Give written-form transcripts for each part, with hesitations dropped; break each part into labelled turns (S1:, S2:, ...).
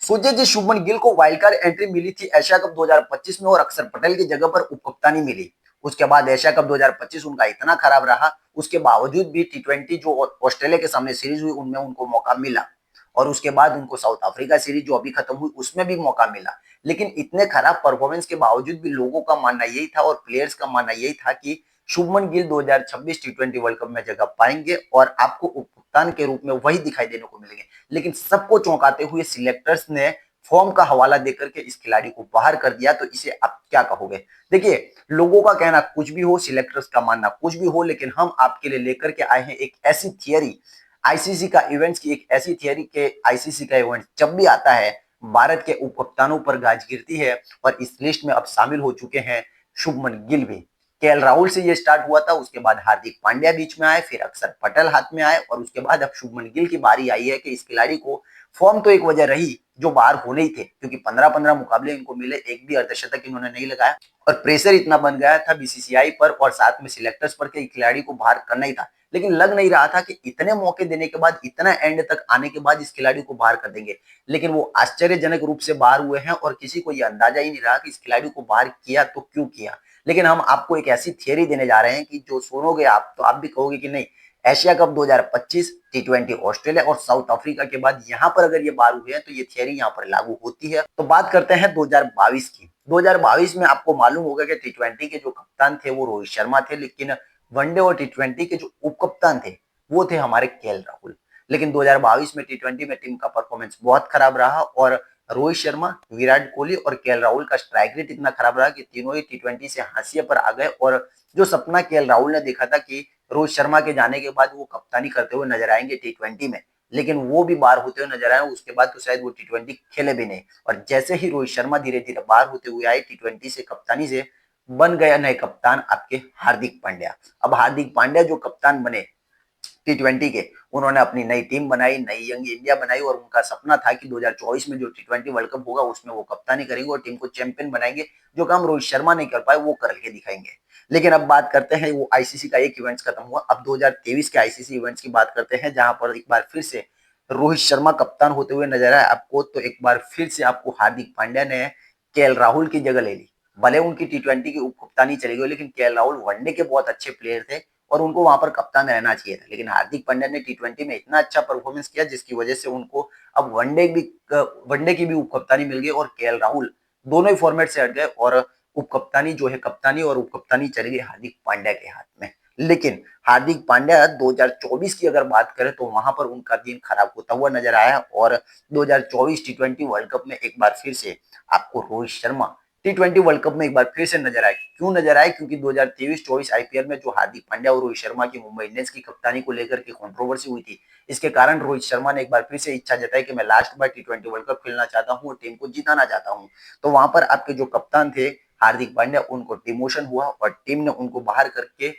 S1: सोचिए शुभमन गिल को wild card entry मिली थी एशिया कप 2025 में और अक्षर पटेल की जगह पर उपकप्तानी मिली। उसके बाद एशिया कप 2025 उनका इतना खराब रहा, उसके बावजूद भी टी20 जो ऑस्ट्रेलिया के सामने सीरीज हुई उनमें उनको मौका मिला और उसके बाद उनको साउथ अफ्रीका सीरीज जो अभी खत्म हुई उसमें भी मौका मिला। लेकिन इतने खराब परफॉर्मेंस के बावजूद भी लोगों का मानना यही था और प्लेयर्स का मानना यही था कि शुभमन गिल 2026 टी20 वर्ल्ड कप में जगह पाएंगे और आपको उपकप्तान के रूप में वही दिखाई देने को मिलेंगे। लेकिन सबको चौंकाते हुए सिलेक्टर्स ने फॉर्म का हवाला देकर के इस खिलाड़ी को बाहर कर दिया, तो इसे आप क्या कहोगे? देखिए, लोगों का कहना कुछ भी हो, सिलेक्टर्स का मानना कुछ भी हो, लेकिन हम आपके लिए लेकर के आए हैं एक ऐसी थियरी, आईसीसी का इवेंट्स की एक ऐसी थियरी के आईसीसी का इवेंट जब भी आता है भारत के उप कप्तानों पर गाज गिरती है और इस लिस्ट में अब शामिल हो चुके हैं शुभमन गिल भी। केएल राहुल से ये स्टार्ट हुआ था, उसके बाद हार्दिक पांड्या बीच में आए, फिर अक्षर पटेल हाथ में आए और उसके बाद अब शुभमन गिल की बारी आई है कि इस खिलाड़ी को फॉर्म तो एक वजह रही जो बाहर होने ही थे, क्योंकि 15-15 मुकाबले इनको मिले, एक भी अर्धशतक इन्होंने नहीं लगाया और प्रेशर इतना बन गया था बीसीसीआई पर और साथ में सिलेक्टर्स पर कि खिलाड़ी को बाहर करना ही था। लेकिन लग नहीं रहा था कि इतने मौके देने के बाद, इतना एंड तक आने के बाद इस खिलाड़ी को बाहर कर देंगे। लेकिन वो आश्चर्यजनक रूप से बाहर हुए हैं और किसी को ये अंदाजा ही नहीं रहा कि इस खिलाड़ी को बाहर किया तो क्यों किया। लेकिन हम आपको एक ऐसी थियरी देने जा रहे हैं कि जो सुनोगे आप तो आप भी कहोगे कि नहीं, एशिया कप 2025 टी20 ऑस्ट्रेलिया और साउथ अफ्रीका के बाद यहाँ पर अगर ये बाहर हुए हैं तो ये थियरी यहाँ पर लागू होती है। तो बात करते हैं 2022 की। 2022 में आपको मालूम होगा कि टी20 के जो कप्तान थे वो रोहित शर्मा थे, लेकिन वनडे और टी20 के जो उप कप्तान थे वो थे हमारे केएल राहुल। लेकिन 2022 में टी20 में टीम का परफॉर्मेंस बहुत खराब रहा और रोहित शर्मा, विराट कोहली और केएल राहुल का स्ट्राइक रेट इतना खराब रहा कि तीनों ही टी20 से हाशिए पर आ गए और जो सपना केएल राहुल ने देखा था कि रोहित शर्मा के जाने के बाद वो कप्तानी करते हुए नजर आएंगे टी20 में, लेकिन वो भी बाहर होते हुए नजर आए। उसके बाद तो शायद वो टी20 खेले भी नहीं और जैसे ही रोहित शर्मा धीरे धीरे बाहर होते हुए आए टी20 से कप्तानी से, बन गया नए कप्तान आपके हार्दिक पांड्या। अब हार्दिक पांड्या जो कप्तान बने टी20 के, उन्होंने अपनी नई टीम बनाई, नई यंग इंडिया बनाई और उनका सपना था कि 2024 में जो टी20 वर्ल्ड कप होगा उसमें वो कप्तानी करेंगे और टीम को चैंपियन बनाएंगे। जो काम रोहित शर्मा नहीं कर पाए वो करके दिखाएंगे। लेकिन अब बात करते हैं, वो आईसीसी का एक इवेंट्स खत्म हुआ, अब 2023 के आईसीसी इवेंट्स की बात करते हैं जहां पर एक बार फिर से रोहित शर्मा कप्तान होते हुए नजर आए आपको। तो एक बार फिर से आपको हार्दिक पांड्या ने केएल राहुल की जगह ले ली। भले उनकी टी20 की उप कप्तानी चली गई, लेकिन केएल राहुल वनडे के बहुत अच्छे प्लेयर थे और उनको वहां पर कप्तान रहना चाहिए था। लेकिन हार्दिक पांड्या ने टी20 में इतना अच्छा परफॉर्मेंस किया जिसकी वजह से उनको अब वनडे की भी उप कप्तानी मिल गई और केएल राहुल दोनों ही फॉर्मेट से हट गए और उप कप्तानी जो है, कप्तानी और उप कप्तानी चली गई हार्दिक पांड्या के हाथ में। लेकिन हार्दिक पांड्या 2024 की अगर बात करें तो वहां पर उनका दिन खराब होता हुआ नजर आया और 2024 टी20 वर्ल्ड कप में एक बार फिर से आपको रोहित शर्मा टी20 वर्ल्ड कप में एक बार फिर से नजर आए। क्यों नजर आए? क्योंकि 2023-24 आईपीएल में जो हार्दिक पांड्या और रोहित शर्मा की मुंबई इंडियंस की कप्तानी को लेकर के कंट्रोवर्सी हुई थी, इसके कारण रोहित शर्मा ने एक बार फिर से इच्छा जताई कि मैं लास्ट बार टी20 वर्ल्ड कप खेलना चाहता हूं और टीम को जिताना चाहता हूं। तो वहां पर आपके जो कप्तान थे हार्दिक पांड्या, उनको डिमोशन हुआ और टीम ने उनको बाहर करके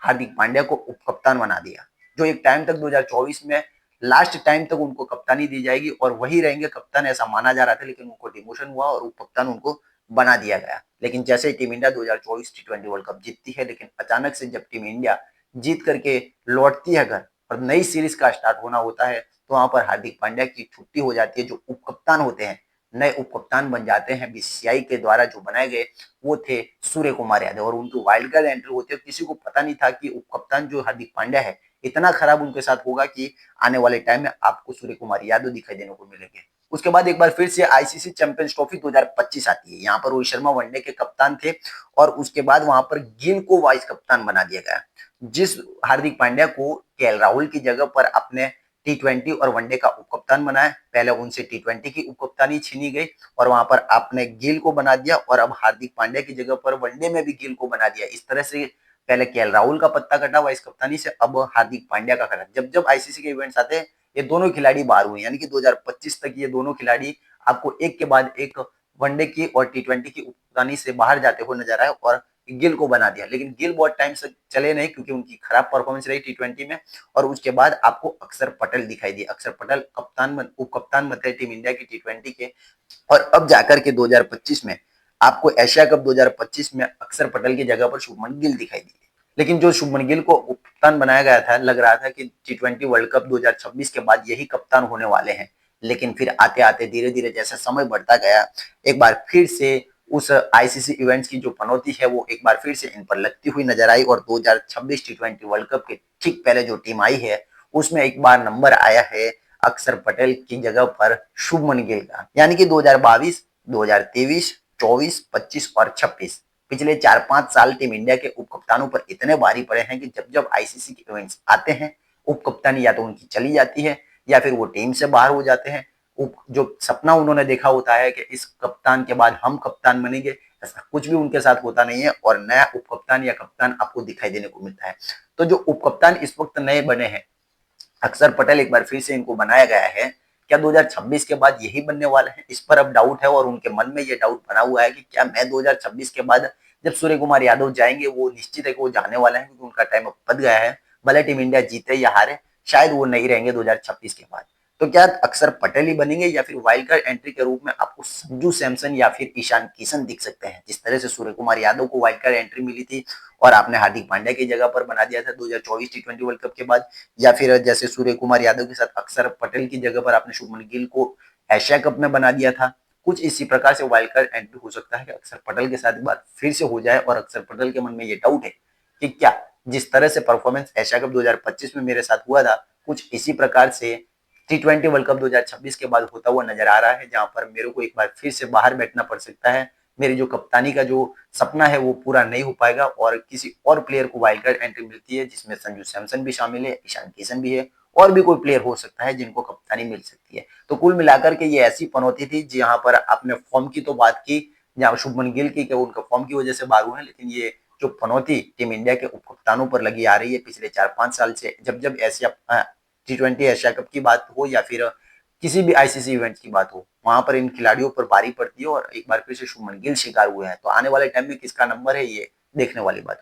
S1: हार्दिक पांड्या को उप कप्तान बना दिया। जो एक टाइम तक 2024 में लास्ट टाइम तक उनको कप्तानी दी जाएगी और वही रहेंगे कप्तान ऐसा माना जा रहा था, लेकिन उनको डिमोशन हुआ और उप कप्तान उनको बना दिया गया। लेकिन जैसे ही टीम इंडिया 2024 टी20 वर्ल्ड कप जीतती है, लेकिन अचानक से जब टीम इंडिया जीत करके लौटती है घर और नई सीरीज का स्टार्ट होना होता है, तो वहां पर हार्दिक पांड्या की छुट्टी हो जाती है। जो उप कप्तान होते हैं, नए उप कप्तान बन जाते हैं बीसीसीआई के द्वारा जो बनाए गए, वो थे सूर्य कुमार यादव और उनकी वाइल्ड कार्ड एंट्री होती है। किसी को पता नहीं था कि उप कप्तान जो हार्दिक पांड्या है इतना खराब उनके साथ होगा कि आने वाले टाइम में आपको सूर्य कुमार यादव दिखाई देने को मिलेंगे। उसके बाद एक बार फिर से आईसीसी चैंपियंस ट्रॉफी 2025 आती है। यहाँ पर रोहित शर्मा वनडे के कप्तान थे और उसके बाद वहां पर गिल को वाइस कप्तान बना दिया गया, जिस हार्दिक पांड्या को केएल राहुल की जगह पर अपने टी20 और वनडे का उप कप्तान बनाया। पहले उनसे टी20 की उप कप्तानी छीनी गई और वहां पर आपने गिल को बना दिया और अब हार्दिक पांड्या की जगह पर वनडे में भी गिल को बना दिया। इस तरह से पहले केएल राहुल का पत्ता कटा वाइस कप्तानी से, अब हार्दिक पांड्या का कटा। जब जब आईसीसी के इवेंट्स आते हैं ये दोनों खिलाड़ी बाहर हुए, यानी कि 2025 तक ये दोनों खिलाड़ी आपको एक के बाद एक वनडे की और टी20 की कप्तानी से बाहर जाते हुए नजर आए और गिल को बना दिया। लेकिन गिल बहुत टाइम से चले नहीं क्योंकि उनकी खराब परफॉर्मेंस रही टी20 में और उसके बाद आपको अक्षर पटेल दिखाई दिए। अक्षर पटेल उप कप्तान बनते टीम इंडिया की टी20 के और अब जाकर के 2025 में आपको एशिया कप 2025 में अक्षर पटेल की जगह पर शुभमन गिल दिखाई दिए। लेकिन जो शुभमन गिल को कप्तान बनाया गया था, लग रहा था कि टी20 वर्ल्ड कप 2026 के बाद यही कप्तान होने वाले हैं, लेकिन फिर आते आते धीरे धीरे जैसे समय बढ़ता गया, एक बार फिर से उस आईसीसी इवेंट्स की जो पनौती है वो एक बार फिर से इन पर लगती हुई नजर आई और 2026 टी20 वर्ल्ड कप के ठीक पहले जो टीम आई है उसमें एक बार नंबर आया है अक्षर पटेल की जगह पर शुभमन गिल का। यानी कि 2022, 2023, 24, 25 और 26 पिछले 4-5 साल टीम इंडिया के उप कप्तानों पर इतने भारी पड़े हैं कि जब जब आईसीसी के इवेंट्स आते हैं उप कप्तानी या तो उनकी चली जाती है या फिर वो टीम से बाहर हो जाते हैं। जो सपना उन्होंने देखा होता है कि इस कप्तान के बाद हम कप्तान बनेंगे, ऐसा कुछ भी उनके साथ होता नहीं है और नया उप कप्तान या कप्तान आपको दिखाई देने को मिलता है। तो जो उप कप्तान इस वक्त नए बने हैं, अक्षर पटेल एक बार फिर से इनको बनाया गया है, क्या 2026 के बाद यही बनने वाला है? इस पर अब डाउट है और उनके मन में ये डाउट बना हुआ है कि क्या मैं 2026 के बाद जब सूर्य कुमार यादव जाएंगे, वो निश्चित है कि वो जाने वाले हैं क्योंकि उनका टाइम अब बच गया है, भले टीम इंडिया जीते या हारे, शायद वो नहीं रहेंगे 2026 के बाद। तो क्या अक्षर पटेल ही बनेंगे या फिर वाइल्ड कार्ड एंट्री के रूप में आपको संजू सैमसन या फिर ईशान किशन दिख सकते हैं? जिस तरह से सूर्य कुमार यादव को वाइल्ड कार्ड एंट्री मिली थी और आपने हार्दिक पांड्या की जगह पर बना दिया था 2024 टी20 वर्ल्ड कप के बाद, या फिर जैसे सूर्य कुमार यादव के साथ अक्षर पटेल की जगह पर आपने शुभमन गिल को एशिया कप में बना दिया था, कुछ इसी प्रकार से वाइल्ड कार्ड एंट्री हो सकता है कि अक्षर पटेल के साथ बात फिर से हो जाए और अक्षर पटेल के मन में ये डाउट है कि क्या जिस तरह से परफॉर्मेंस एशिया कप 2025 में मेरे साथ हुआ था, कुछ इसी प्रकार से टी20 वर्ल्ड कप 2026 के बाद होता हुआ नजर आ रहा है, जहां पर मेरे को एक बार फिर से बाहर बैठना पड़ सकता है, मेरी जो कप्तानी का जो सपना है वो पूरा नहीं हो पाएगा और किसी और प्लेयर को वाइल्ड कार्ड एंट्री मिलती है जिसमें संजू सैमसन भी शामिल है, ईशान किशन भी है और भी कोई प्लेयर हो सकता है जिनको कप्तानी मिल सकती है। तो कुल मिलाकर के ये ऐसी पनौती थी जहां पर आपने फॉर्म की तो बात की, जहां शुभमन गिल की उनका फॉर्म की वजह से बाहर हुए हैं, लेकिन ये जो पनौती टीम इंडिया के उप कप्तानों पर लगी आ रही है पिछले 4-5 साल से, जब जब एशिया टी20 एशिया कप की बात हो या फिर किसी भी आईसीसी इवेंट की बात हो, वहां पर इन खिलाड़ियों पर भारी पड़ती है और एक बार फिर से शुभमन गिल शिकार हुए हैं। तो आने वाले टाइम में किसका नंबर है ये देखने वाली बात।